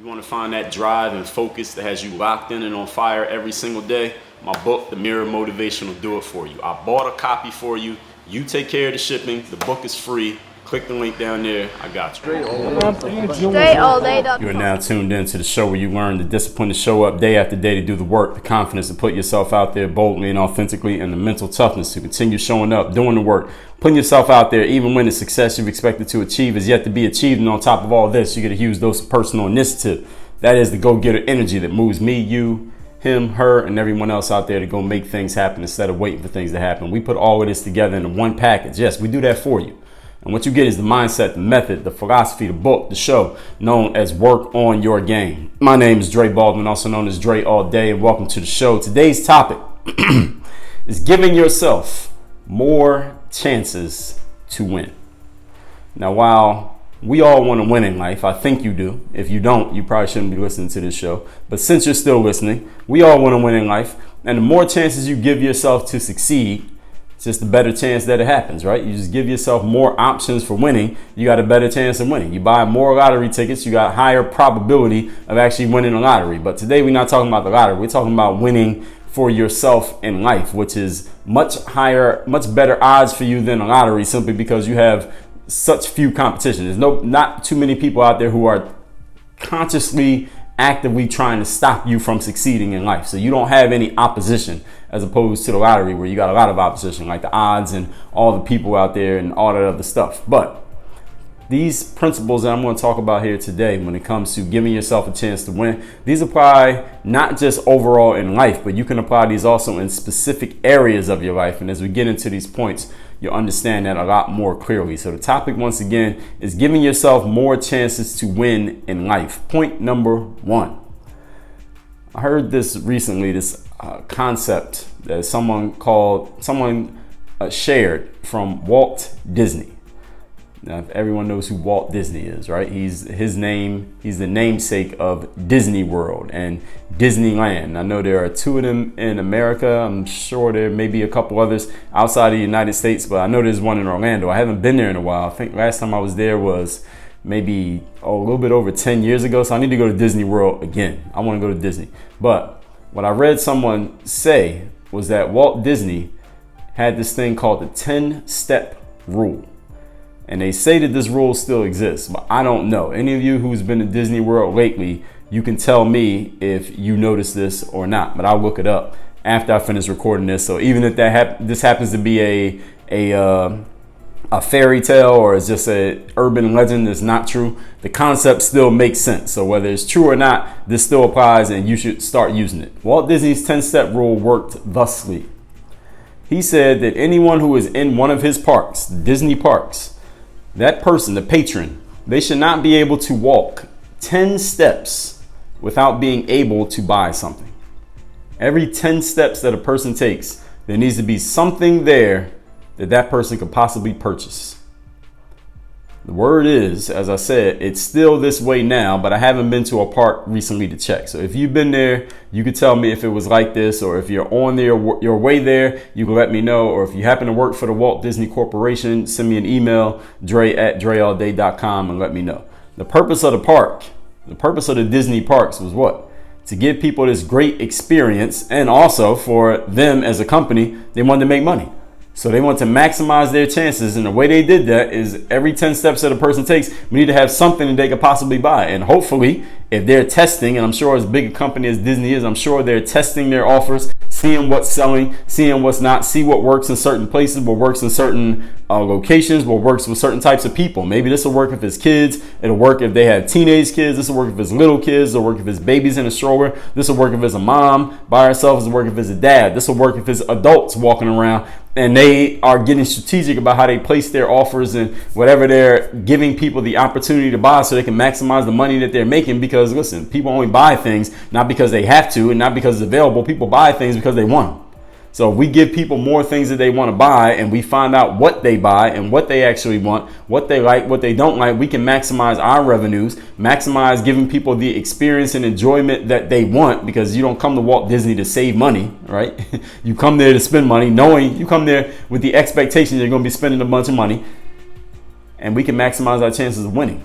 want to find that drive and focus that has you locked in and on fire every single day, my book, The Mirror of Motivation, will do it for you. I bought a copy for you. You take care of the shipping. The book is free. Click the link down there. I got you. You are now tuned in to the show where you learn the discipline to show up day after day to do the work, the confidence to put yourself out there boldly and authentically, and the mental toughness to continue showing up, doing the work, putting yourself out there even when the success you've expected to achieve is yet to be achieved. And on top of all this, you get a huge dose of personal initiative. That is the go-getter energy that moves me, you, him, her, and everyone else out there to go make things happen instead of waiting for things to happen. We put all of this together into one package. Yes, we do that for you. And what you get is the mindset, the method, the philosophy, the book, the show, known as Work on Your Game. My name is Dre Baldwin, also known as Dre All Day, and welcome to the show. Today's topic is giving yourself more chances to win. Now, while we all want to win in life, I think you do. If you don't, you probably shouldn't be listening to this show. But since you're still listening, we all want to win in life. And the more chances you give yourself to succeed, it's just a better chance that it happens, right? You just give yourself more options for winning. You got a better chance of winning. You buy more lottery tickets, you got higher probability of actually winning the lottery. But today we're not talking about the lottery. We're talking about winning for yourself in life, which is much higher, much better odds for you than the lottery, simply because you have such few competition. There's not too many people out there who are consciously actively trying to stop you from succeeding in life. So you don't have any opposition as opposed to the lottery where you got a lot of opposition, like the odds and all the people out there and all that other stuff. But these principles that I'm going to talk about here today, when it comes to giving yourself a chance to win, these apply not just overall in life, but you can apply these also in specific areas of your life. And as we get into these points, you'll understand that a lot more clearly. So the topic, once again, is giving yourself more chances to win in life. Point number one. I heard this recently, this concept that someone shared from Walt Disney. Now, if everyone knows who Walt Disney is, right? He's the namesake of Disney World and Disneyland. I know there are two of them in America. I'm sure there may be a couple others outside of the United States, but I know there's one in Orlando. I haven't been there in a while. I think last time I was there was maybe a little bit over 10 years ago. So I need to go to Disney World again. I want to go to Disney. But what I read someone say was that Walt Disney had this thing called the 10-step rule. And they say that this rule still exists, but I don't know. Any of you who's been to Disney World lately, you can tell me if you noticed this or not, but I'll look it up after I finish recording this. So even if this happens to be a fairy tale or it's just a urban legend that's not true, the concept still makes sense. So whether it's true or not, this still applies and you should start using it. Walt Disney's 10-step rule worked thusly. He said that anyone who is in one of his parks, Disney parks, that person, the patron, they should not be able to walk 10 steps without being able to buy something. Every 10 steps that a person takes, there needs to be something there that person could possibly purchase. The word is, as I said, it's still this way now, but I haven't been to a park recently to check. So if you've been there, you could tell me if it was like this, or if you're on your way there, you can let me know. Or if you happen to work for the Walt Disney Corporation, send me an email, dre@dreallday.com, and let me know. The purpose of the park, the purpose of the Disney parks was what? To give people this great experience, and also for them as a company, they wanted to make money. So they want to maximize their chances. And the way they did that is every 10 steps that a person takes, we need to have something that they could possibly buy. And hopefully, if they're testing, and I'm sure as big a company as Disney is, I'm sure they're testing their offers, seeing what's selling, seeing what's not, see what works in certain places, what works in certain locations, what works with certain types of people. Maybe this will work if it's kids. It'll work if they have teenage kids. This will work if it's little kids. It'll work if it's babies in a stroller. This will work if it's a mom by herself. This will work if it's a dad. This will work if it's adults walking around. And they are getting strategic about how they place their offers and whatever they're giving people the opportunity to buy so they can maximize the money that they're making. Because listen, people only buy things not because they have to and not because it's available. People buy things because they want them. So if we give people more things that they want to buy and we find out what they buy and what they actually want, what they like, what they don't like, we can maximize our revenues, maximize giving people the experience and enjoyment that they want, because you don't come to Walt Disney to save money, right? You come there to spend money, knowing you come there with the expectation you're going to be spending a bunch of money, and we can maximize our chances of winning.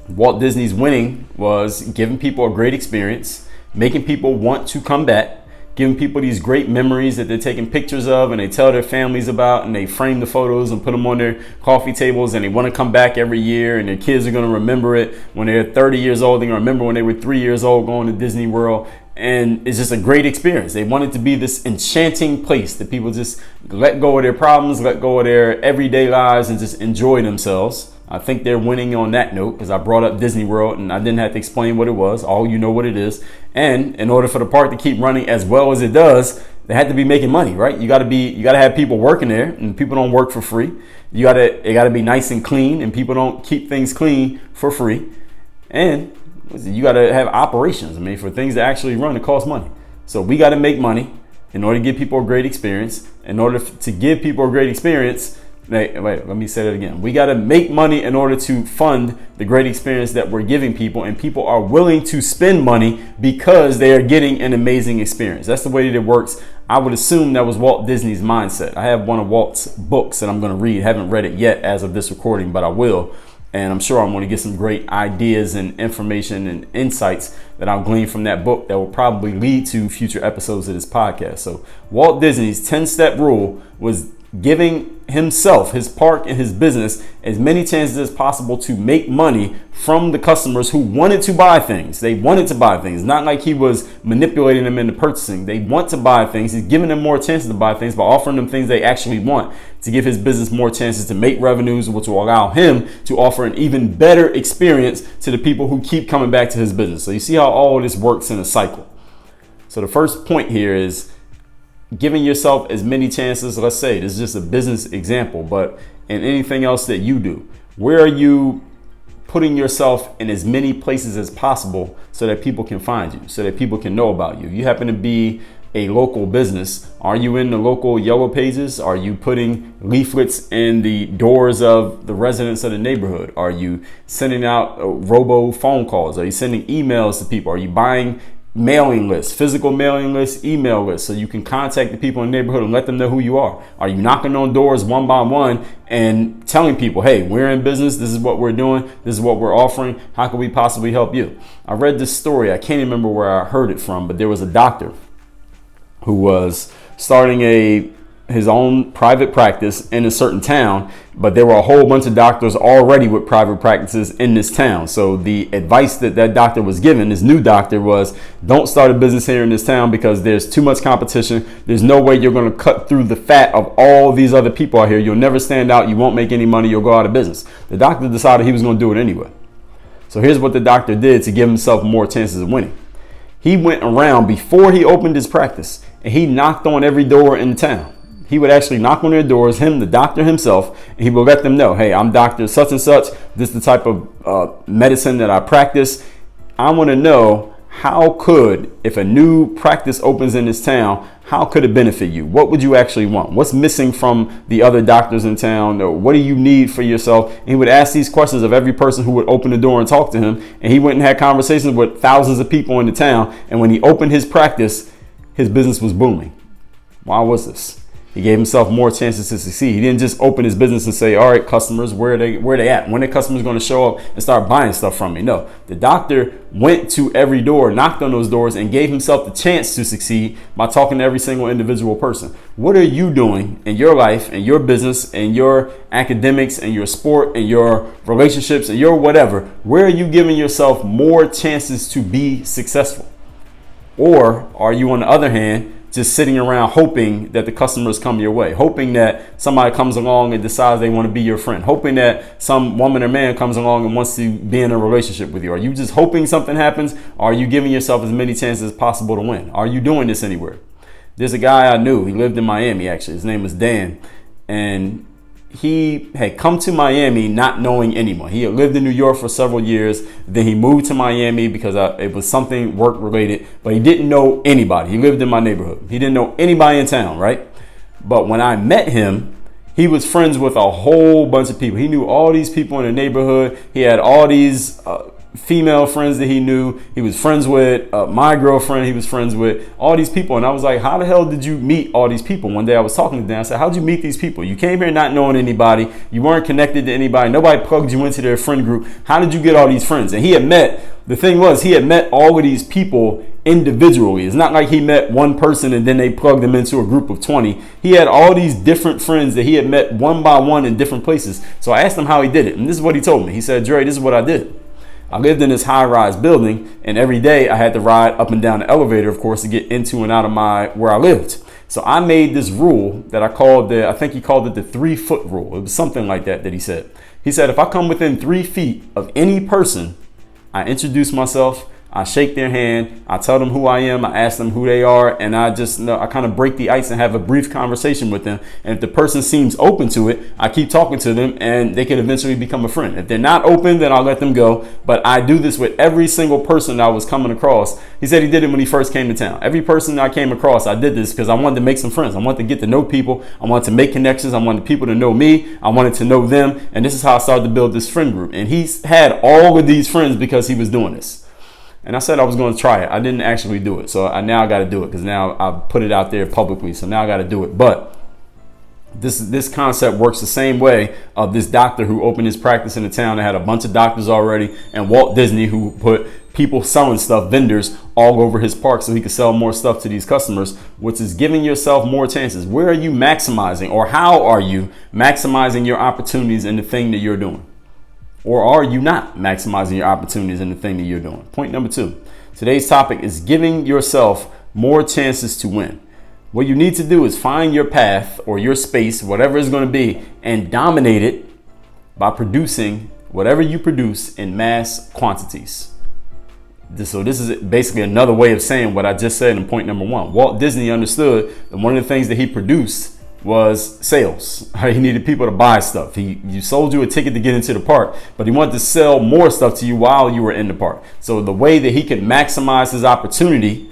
Walt Disney's winning was giving people a great experience, making people want to come back, giving people these great memories that they're taking pictures of and they tell their families about, and they frame the photos and put them on their coffee tables, and they want to come back every year, and their kids are going to remember it when they're 30 years old. They're going to remember when they were 3 years old going to Disney World. And it's just a great experience. They want it to be this enchanting place that people just let go of their problems, let go of their everyday lives, and just enjoy themselves. I think they're winning on that note, because I brought up Disney World and I didn't have to explain what it was. All you know what it is. And in order for the park to keep running as well as it does, they had to be making money, right? You got to have people working there, and people don't work for free. It got to be nice and clean, and people don't keep things clean for free. And you got to have operations. I mean, for things to actually run, it costs money. So we got to make money in order to give people a great experience. In order to give people a great experience, wait, let me say that again. We got to make money in order to fund the great experience that we're giving people, and people are willing to spend money because they are getting an amazing experience. That's the way that it works. I would assume that was Walt Disney's mindset. I have one of Walt's books that I'm going to read. I haven't read it yet as of this recording, but I will. And I'm sure I'm going to get some great ideas and information and insights that I'll glean from that book that will probably lead to future episodes of this podcast. So Walt Disney's 10-step rule was giving himself, his park, and his business as many chances as possible to make money from the customers who wanted to buy things. They wanted to buy things. Not like he was manipulating them into purchasing. They want to buy things. He's giving them more chances to buy things by offering them things they actually want, to give his business more chances to make revenues, which will allow him to offer an even better experience to the people who keep coming back to his business. So you see how all of this works in a cycle. So the first point here is giving yourself as many chances. Let's say this is just a business example, but in anything else that you do, where are you putting yourself in as many places as possible so that people can find you, so that people can know about you? You happen to be a local business. Are you in the local yellow pages? Are you putting leaflets in the doors of the residents of the neighborhood? Are you sending out robo phone calls? Are you sending emails to people? Are you buying mailing lists, physical mailing lists, email lists, so you can contact the people in the neighborhood and let them know who you are? Are you knocking on doors one by one and telling people, hey, we're in business, this is what we're doing, this is what we're offering, how can we possibly help you? I read this story, I can't remember where I heard it from, but there was a doctor who was starting his own private practice in a certain town, but there were a whole bunch of doctors already with private practices in this town. So the advice that doctor was given, this new doctor, was don't start a business here in this town because there's too much competition. There's no way you're going to cut through the fat of all these other people out here. You'll never stand out. You won't make any money. You'll go out of business. The doctor decided he was going to do it anyway. So here's what the doctor did to give himself more chances of winning. He went around before he opened his practice and he knocked on every door in town. He would actually knock on their doors, the doctor himself, and he would let them know, hey, I'm Dr. such and such. This is the type of medicine that I practice. I want to know if a new practice opens in this town, how could it benefit you? What would you actually want? What's missing from the other doctors in town? Or what do you need for yourself? And he would ask these questions of every person who would open the door and talk to him. And he went and had conversations with thousands of people in the town. And when he opened his practice, his business was booming. Why was this? He gave himself more chances to succeed. He didn't just open his business and say, all right, customers, where are they at? When are customers going to show up and start buying stuff from me? No, the doctor went to every door, knocked on those doors, and gave himself the chance to succeed by talking to every single individual person. What are you doing in your life and your business and your academics and your sport and your relationships and your whatever? Where are you giving yourself more chances to be successful? Or are you, on the other hand, just sitting around hoping that the customers come your way, hoping that somebody comes along and decides they want to be your friend, hoping that some woman or man comes along and wants to be in a relationship with you? Are you just hoping something happens? Or are you giving yourself as many chances as possible to win? Are you doing this anywhere? There's a guy I knew. He lived in Miami, actually. His name was Dan. And he had come to Miami not knowing anyone. He had lived in New York for several years. Then he moved to Miami because it was something work related, but he didn't know anybody. He lived in my neighborhood. He didn't know anybody in town, right? But when I met him, he was friends with a whole bunch of people. He knew all these people in the neighborhood. He had all these female friends that he knew. He was friends with my girlfriend. He was friends with all these people. And I was like, how the hell did you meet all these people? One day I was talking to Dan. I said, how'd you meet these people? You came here not knowing anybody. You weren't connected to anybody. Nobody plugged you into their friend group. How did you get all these friends? And he had met all of these people individually. It's not like he met one person and then they plugged him into a group of 20. He had all these different friends that he had met one by one in different places. So I asked him how he did it. And this is what he told me. He said, Dre, this is what I did. I lived in this high-rise building, and every day I had to ride up and down the elevator, of course, to get into and out of where I lived. So I made this rule that I think he called it the 3-foot rule. It was something like that he said. He said, if I come within 3 feet of any person, I introduce myself, I shake their hand, I tell them who I am, I ask them who they are, and I kind of break the ice and have a brief conversation with them. And if the person seems open to it, I keep talking to them and they can eventually become a friend. If they're not open, then I'll let them go. But I do this with every single person I was coming across. He said he did it when he first came to town. Every person I came across, I did this because I wanted to make some friends. I wanted to get to know people. I wanted to make connections. I wanted people to know me. I wanted to know them. And this is how I started to build this friend group. And he's had all of these friends because he was doing this. And I said I was going to try it. I didn't actually do it. So now I got to do it because now I put it out there publicly. So now I got to do it. But this concept works the same way of this doctor who opened his practice in the town that had a bunch of doctors already, and Walt Disney who put people selling stuff, vendors, all over his park so he could sell more stuff to these customers, which is giving yourself more chances. Where are you maximizing, or how are you maximizing your opportunities in the thing that you're doing? Or are you not maximizing your opportunities in the thing that you're doing? Point number 2. Today's topic is giving yourself more chances to win. What you need to do is find your path or your space, whatever it's going to be, and dominate it by producing whatever you produce in mass quantities. So this is basically another way of saying what I just said in point number 1. Walt Disney understood that one of the things that he produced was sales. He needed people to buy stuff. You sold you a ticket to get into the park, but he wanted to sell more stuff to you while you were in the park. So the way that he could maximize his opportunity,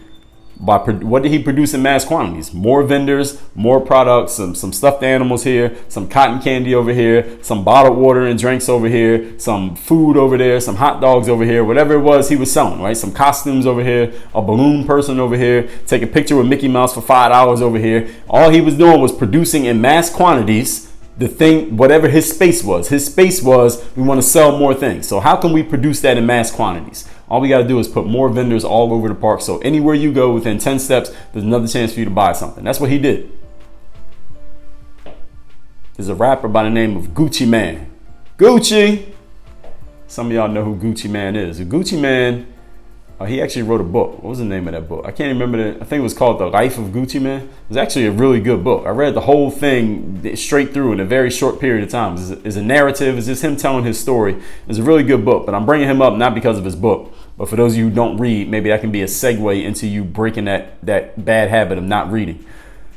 what did he produce in mass quantities? More vendors, more products, some stuffed animals here, some cotton candy over here, some bottled water and drinks over here, some food over there, some hot dogs over here, whatever it was he was selling, right? Some costumes over here, a balloon person over here, take a picture with Mickey Mouse for $5 over here. All he was doing was producing in mass quantities the thing, whatever his space was. His space was, we want to sell more things. So how can we produce that in mass quantities? All we got to do is put more vendors all over the park. So anywhere you go within 10 steps, there's another chance for you to buy something. That's what he did. There's a rapper by the name of Gucci Mane. Gucci. Some of y'all know who Gucci Mane is. Gucci Mane, he actually wrote a book. What was the name of that book? I can't remember. I think it was called The Life of Gucci Mane. It was actually a really good book. I read the whole thing straight through in a very short period of time. It's a narrative. It's just him telling his story. It's a really good book, but I'm bringing him up not because of his book, but for those of you who don't read, maybe that can be a segue into you breaking that bad habit of not reading.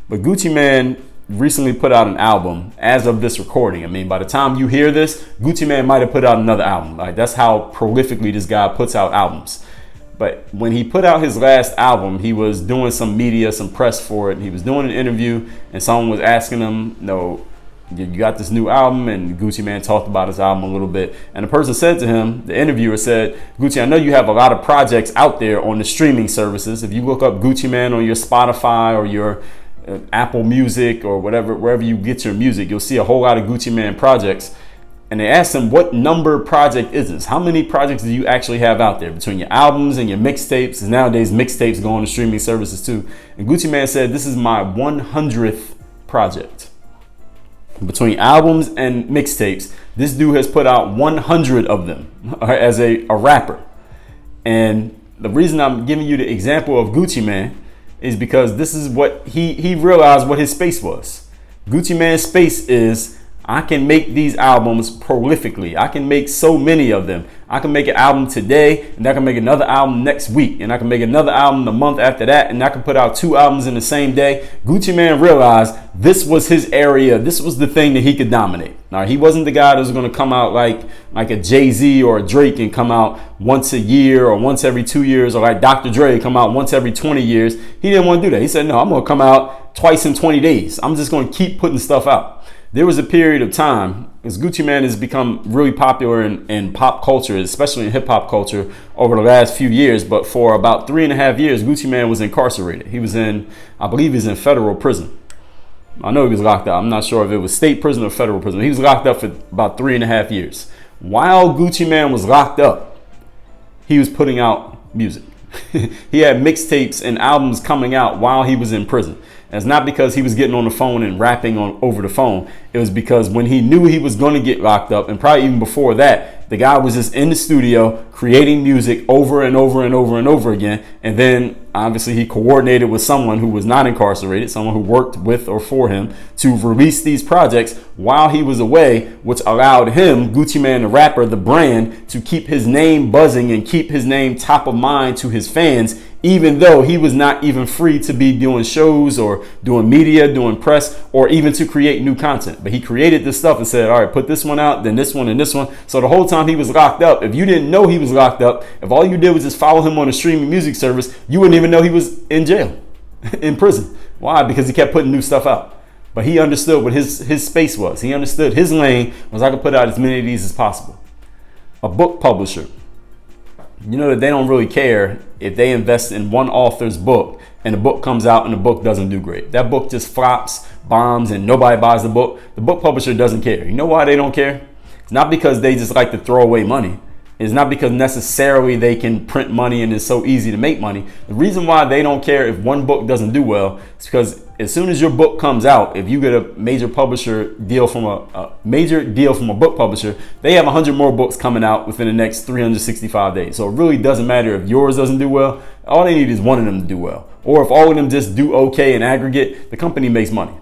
But Gucci Mane recently put out an album as of this recording. I mean, by the time you hear this, Gucci Mane might have put out another album. Like, that's how prolifically this guy puts out albums. But when he put out his last album, he was doing some media, some press for it. He was doing an interview and someone was asking him, you got this new album, and Gucci Mane talked about his album a little bit. And the person said to him, the interviewer said, Gucci, I know you have a lot of projects out there on the streaming services. If you look up Gucci Mane on your Spotify or your Apple Music or whatever, wherever you get your music, you'll see a whole lot of Gucci Mane projects. And they asked him, what number project is this? How many projects do you actually have out there between your albums and your mixtapes? Because nowadays mixtapes go on to streaming services too. And Gucci Mane said, this is my 100th project. Between albums and mixtapes, this dude has put out 100 of them as a rapper. And the reason I'm giving you the example of Gucci Mane is because this is what he realized what his space was. Gucci Mane's space is, I can make these albums prolifically. I can make so many of them. I can make an album today, and I can make another album next week, and I can make another album the month after that, and I can put out 2 albums in the same day. Gucci Mane realized this was his area. This was the thing that he could dominate. Now, he wasn't the guy that was going to come out like a Jay-Z or a Drake and come out once a year or once every 2 years, or like Dr. Dre come out once every 20 years. He didn't want to do that. He said, no, I'm going to come out twice in 20 days. I'm just going to keep putting stuff out. There was a period of time is Gucci Mane has become really popular in pop culture, especially in hip hop culture over the last few years. But for about 3.5 years, Gucci Mane was incarcerated. He was I believe he's in federal prison. I know he was locked up. I'm not sure if it was state prison or federal prison. He was locked up for about 3.5 years. While Gucci Mane was locked up, he was putting out music. He had mixtapes and albums coming out while he was in prison. And it's not because he was getting on the phone and rapping over the phone. It was because when he knew he was going to get locked up, and probably even before that, the guy was just in the studio creating music over and over and over and over again. And then obviously he coordinated with someone who was not incarcerated, someone who worked with or for him, to release these projects while he was away, which allowed him, Gucci Mane the rapper, the brand, to keep his name buzzing and keep his name top of mind to his fans, even though he was not even free to be doing shows or doing media, doing press, or even to create new content. But he created this stuff and said, all right, put this one out, then this one and this one. So the whole time he was locked up, if you didn't know he was locked up, if all you did was just follow him on a streaming music service, you wouldn't even know he was in jail, in prison. Why? Because he kept putting new stuff out. But he understood what his space was. He understood his lane was I could put out as many of these as possible. A book publisher, you know that they don't really care if they invest in one author's book and the book comes out and the book doesn't do great. That book just flops, bombs, and nobody buys the book. The book publisher doesn't care. You know why they don't care? It's not because they just like to throw away money. It's not because necessarily they can print money and it's so easy to make money. The reason why they don't care if one book doesn't do well is because as soon as your book comes out, if you get a major publisher deal from a major deal from a book publisher, they have 100 more books coming out within the next 365 days. So it really doesn't matter if yours doesn't do well. All they need is one of them to do well. Or if all of them just do okay in aggregate, the company makes money.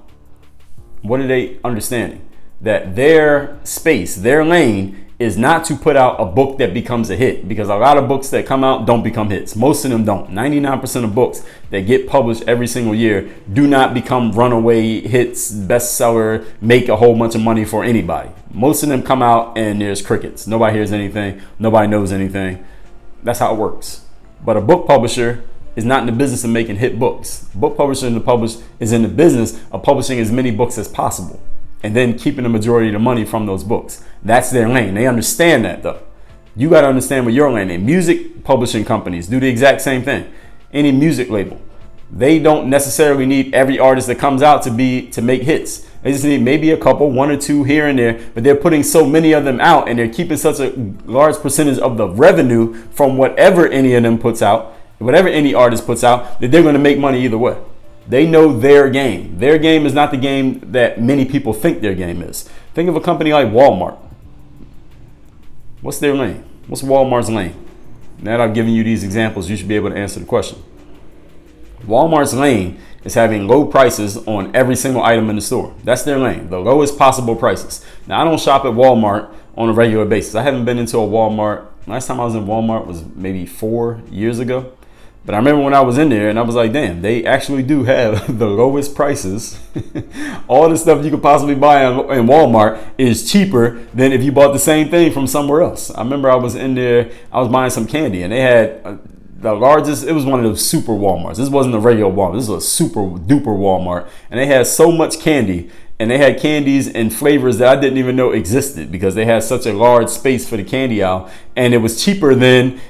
What are they understanding? That their space, their lane, is not to put out a book that becomes a hit, because a lot of books that come out don't become hits. Most of them don't. 99% of books that get published every single year do not become runaway hits, bestseller, make a whole bunch of money for anybody. Most of them come out and there's crickets. Nobody hears anything. Nobody knows anything. That's how it works. But a book publisher is not in the business of making hit books. A book publisher is in the business of publishing as many books as possible, and then keeping the majority of the money from those books. That's their lane. They understand that though. You got to understand what your lane is. Music publishing companies do the exact same thing. Any music label, they don't necessarily need every artist that comes out to make hits. They just need maybe a couple, one or two here and there, but they're putting so many of them out and they're keeping such a large percentage of the revenue from whatever any of them puts out, whatever any artist puts out, that they're going to make money either way. They know their game. Their game is not the game that many people think their game is. Think of a company like Walmart. What's their lane? What's Walmart's lane? Now that I've given you these examples, you should be able to answer the question. Walmart's lane is having low prices on every single item in the store. That's their lane, the lowest possible prices. Now, I don't shop at Walmart on a regular basis. I haven't been into a Walmart. Last time I was in Walmart was maybe 4 years ago. But I remember when I was in there and I was like, damn, they actually do have the lowest prices. All the stuff you could possibly buy in Walmart is cheaper than if you bought the same thing from somewhere else. I remember I was in there, I was buying some candy and they had the largest, it was one of those super Walmarts. This wasn't a regular Walmart, this was a super duper Walmart. And they had so much candy, and they had candies and flavors that I didn't even know existed because they had such a large space for the candy aisle. And it was cheaper than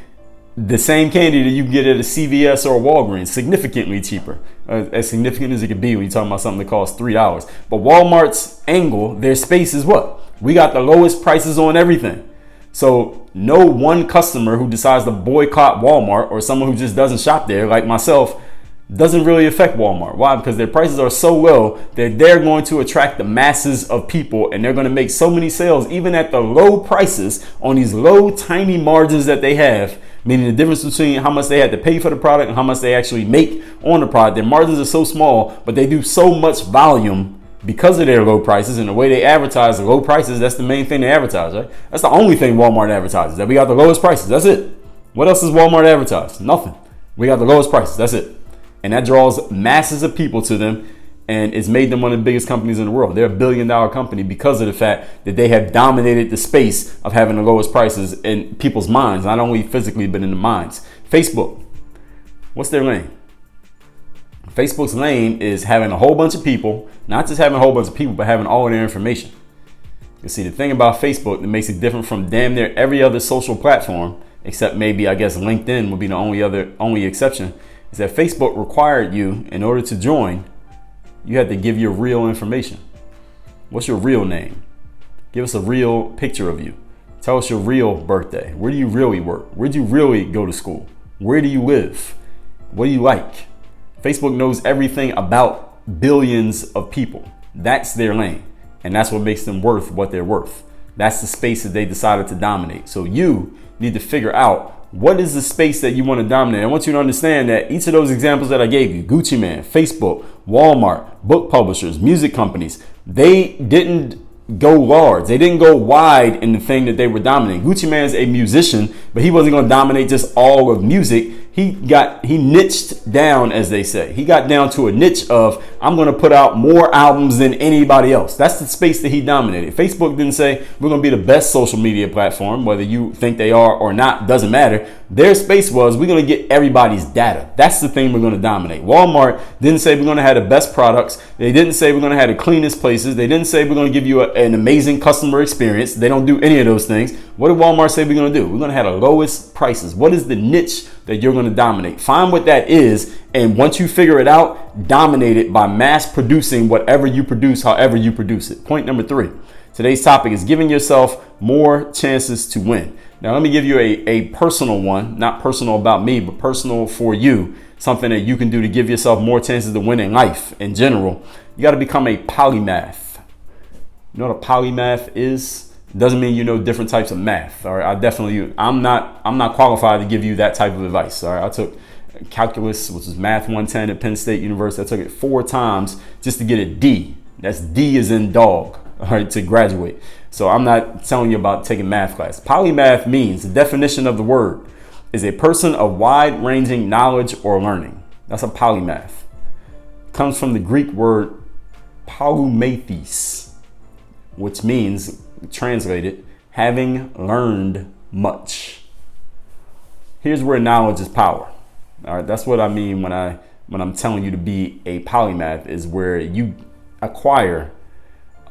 the same candy that you get at a CVS or a Walgreens, significantly cheaper, as significant as it could be when you're talking about something that costs $3. But Walmart's angle, their space is what? We got the lowest prices on everything. So no one customer who decides to boycott Walmart or someone who just doesn't shop there, like myself, doesn't really affect Walmart. Why? Because their prices are so low that they're going to attract the masses of people and they're going to make so many sales, even at the low prices on these low, tiny margins that they have. Meaning the difference between how much they had to pay for the product and how much they actually make on the product. Their margins are so small, but they do so much volume because of their low prices and the way they advertise the low prices. That's the main thing they advertise, right? That's the only thing Walmart advertises, that we got the lowest prices. That's it. What else does Walmart advertise? Nothing. We got the lowest prices. That's it. And that draws masses of people to them. And it's made them one of the biggest companies in the world. They're $1 billion company because of the fact that they have dominated the space of having the lowest prices in people's minds, not only physically, but in the minds. Facebook, what's their lane? Facebook's lane is having a whole bunch of people, not just having a whole bunch of people, but having all of their information. You see, the thing about Facebook that makes it different from damn near every other social platform, except maybe, I guess, LinkedIn would be the only exception, is that Facebook required you, in order to join, you had to give your real information. What's your real name? Give us a real picture of you. Tell us your real birthday. Where do you really work? Where do you really go to school? Where do you live? What do you like? Facebook knows everything about billions of people. That's their lane. And that's what makes them worth what they're worth. That's the space that they decided to dominate. So you need to figure out, what is the space that you want to dominate? I want you to understand that each of those examples that I gave you, Gucci Man, Facebook, Walmart, book publishers, music companies, they didn't go large. They didn't go wide in the thing that they were dominating. Gucci Man's a musician, but he wasn't going to dominate just all of music. He niched down, as they say. He got down to a niche of, I'm going to put out more albums than anybody else. That's the space that he dominated. Facebook didn't say, we're going to be the best social media platform. Whether you think they are or not, doesn't matter. Their space was, we're going to get everybody's data. That's the thing we're going to dominate. Walmart didn't say we're going to have the best products. They didn't say we're going to have the cleanest places. They didn't say we're going to give you an amazing customer experience. They don't do any of those things. What did Walmart say we're going to do? We're going to have the lowest prices. What is the niche that you're going to dominate? Find what that is, and once you figure it out, dominate it by mass producing whatever you produce, however you produce it. Point number 3. Today's topic is giving yourself more chances to win. Now, let me give you a personal one, not personal about me, but personal for you. Something that you can do to give yourself more chances to win in life in general. You got to become a polymath. You know what a polymath is? Doesn't mean you know different types of math. All right, I'm not qualified to give you that type of advice. All right, I took calculus, which is math 110 at Penn State University. I took it 4 times just to get a D. That's D as in dog. All right, to graduate. So I'm not telling you about taking math class. Polymath means, the definition of the word is a person of wide-ranging knowledge or learning. That's a polymath. It comes from the Greek word polymathis, which means, translated, having learned much. Here's where knowledge is power. All right, that's what I mean when I'm telling you to be a polymath, is where you acquire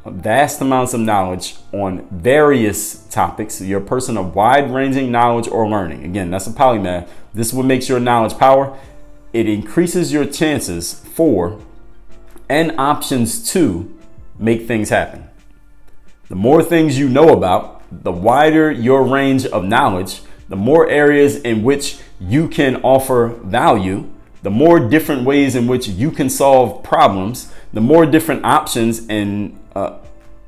vast amounts of knowledge on various topics. You're a person of wide-ranging knowledge or learning. Again, that's a polymath. This is what makes your knowledge power. It increases your chances for and options to make things happen. The more things you know about, the wider your range of knowledge, the more areas in which you can offer value, the more different ways in which you can solve problems, the more different options and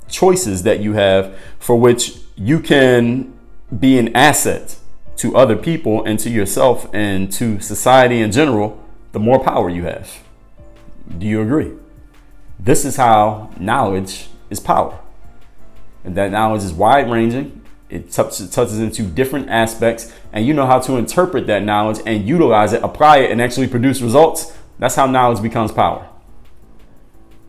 choices that you have for which you can be an asset to other people and to yourself and to society in general, the more power you have. Do you agree? This is how knowledge is power. And that knowledge is wide-ranging. It touches into different aspects, and you know how to interpret that knowledge and utilize it, apply it, and actually produce results. That's how knowledge becomes power.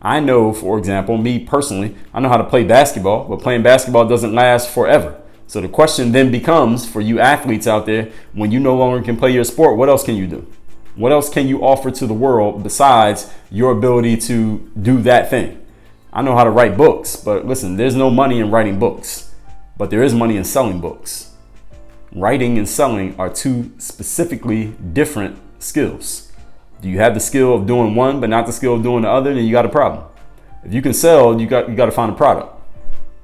I know, for example, me personally, I know how to play basketball, but playing basketball doesn't last forever. So the question then becomes, for you athletes out there, when you no longer can play your sport, what else can you do? What else can you offer to the world besides your ability to do that thing? I know how to write books, but listen, there's no money in writing books, but there is money in selling books. Writing and selling are 2 specifically different skills. Do you have the skill of doing one, but not the skill of doing the other? Then you got a problem. If you can sell, you got to find a product.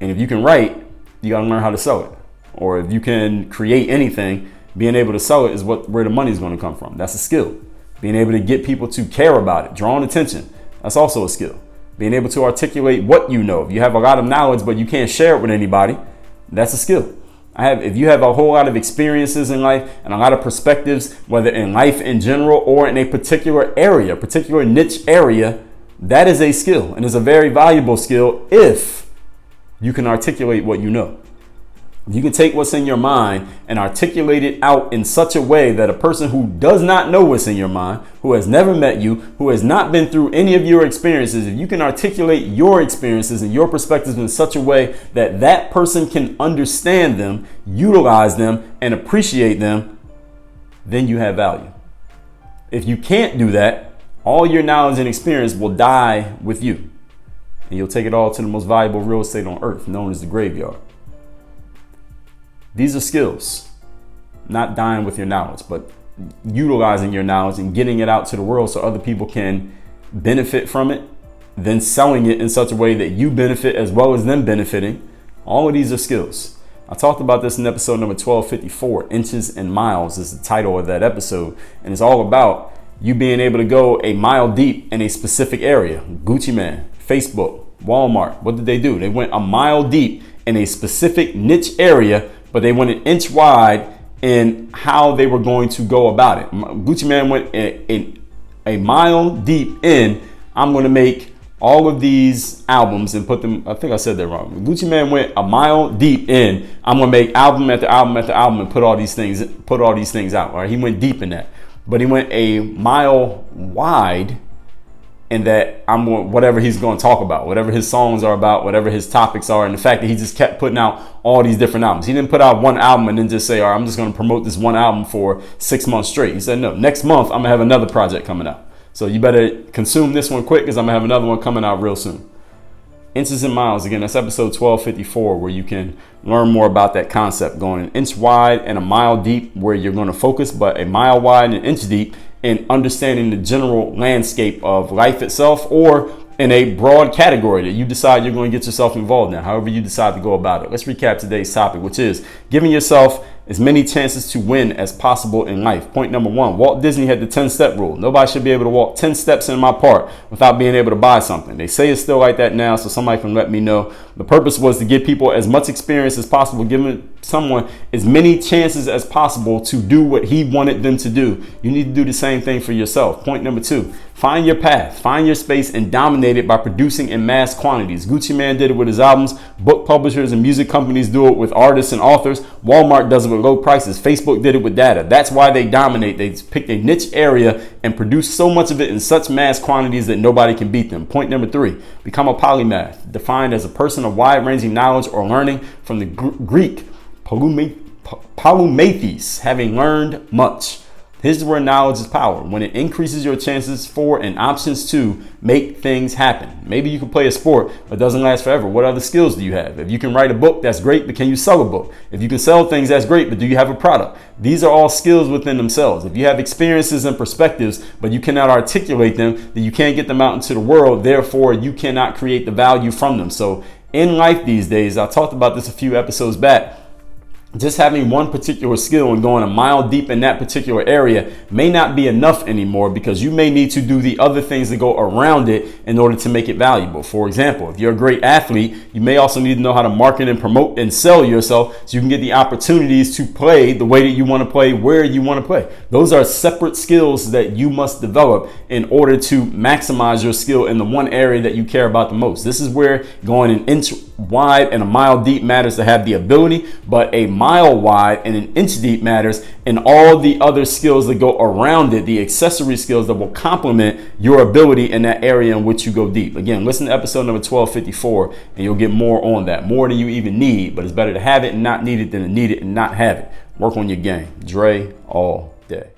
And if you can write, you got to learn how to sell it. Or if you can create anything, being able to sell it is where the money is going to come from. That's a skill. Being able to get people to care about it, drawing attention, that's also a skill. Being able to articulate what you know. If you have a lot of knowledge, but you can't share it with anybody, that's a skill. If you have a whole lot of experiences in life and a lot of perspectives, whether in life in general or in a particular area, particular niche area, that is a skill, and is a very valuable skill if you can articulate what you know. If you can take what's in your mind and articulate it out in such a way that a person who does not know what's in your mind, who has never met you, who has not been through any of your experiences, if you can articulate your experiences and your perspectives in such a way that that person can understand them, utilize them, and appreciate them, then you have value. If you can't do that, all your knowledge and experience will die with you. and you'll take it all to the most valuable real estate on earth, known as the graveyard. These are skills, not dying with your knowledge, but utilizing your knowledge and getting it out to the world so other people can benefit from it, then selling it in such a way that you benefit as well as them benefiting. All of these are skills. I talked about this in episode number 1254. Inches and Miles is the title of that episode. And it's all about you being able to go a mile deep in a specific area. Gucci Mane, Facebook, Walmart, what did they do? They went a mile deep in a specific niche area, but they went an inch wide in how they were going to go about it. Gucci Mane went a mile deep in, I'm going to make all of these albums and put them, I think I said that wrong. Gucci Mane went a mile deep in, I'm gonna make album after album after album and put all these things out. All right, he went deep in that, but he went a mile wide in that whatever he's going to talk about, whatever his songs are about, whatever his topics are, and the fact that he just kept putting out all these different albums. He didn't put out one album and then just say, all right, I'm just going to promote this one album for 6 months straight. He said, no, next month I'm gonna have another project coming out. So you better consume this one quick because I'm gonna have another one coming out real soon. Inches and Miles, again, that's episode 1254, where you can learn more about that concept, going an inch wide and a mile deep, where you're going to focus, but a mile wide and an inch deep in understanding the general landscape of life itself, or in a broad category that you decide you're going to get yourself involved in, however you decide to go about it. Let's recap today's topic, which is giving yourself as many chances to win as possible in life. Point number 1, Walt Disney had the 10-step rule. Nobody should be able to walk 10 steps in my park without being able to buy something. They say it's still like that now, so somebody can let me know. The purpose was to give people as much experience as possible, giving someone as many chances as possible to do what he wanted them to do. You need to do the same thing for yourself. Point number 2, find your path, find your space, and dominate it by producing in mass quantities. Gucci Mane did it with his albums. Book publishers and music companies do it with artists and authors. Walmart does it with low prices. Facebook did it with data. That's why they dominate. They pick a niche area and produce so much of it in such mass quantities that nobody can beat them. Point number 3, become a polymath, defined as a person of wide-ranging knowledge or learning, from the Greek polymathes, having learned much. Here's where knowledge is power. When it increases your chances for and options to make things happen. Maybe you can play a sport, but it doesn't last forever. What other skills do you have? If you can write a book, that's great, but can you sell a book? If you can sell things, that's great, but do you have a product? These are all skills within themselves. If you have experiences and perspectives, but you cannot articulate them, then you can't get them out into the world. Therefore, you cannot create the value from them. So in life these days, I talked about this a few episodes back, just having one particular skill and going a mile deep in that particular area may not be enough anymore, because you may need to do the other things that go around it in order to make it valuable. For example, if you're a great athlete, you may also need to know how to market and promote and sell yourself so you can get the opportunities to play the way that you want to play, where you want to play. Those are separate skills that you must develop in order to maximize your skill in the one area that you care about the most. This is where going an inch wide and a mile deep matters to have the ability, but a mile wide and an inch deep matters in all the other skills that go around it, the accessory skills that will complement your ability in that area in which you go deep. Again, listen to episode number 1254 and you'll get more on that, more than you even need, but it's better to have it and not need it than to need it and not have it. Work on your game. Dre all day.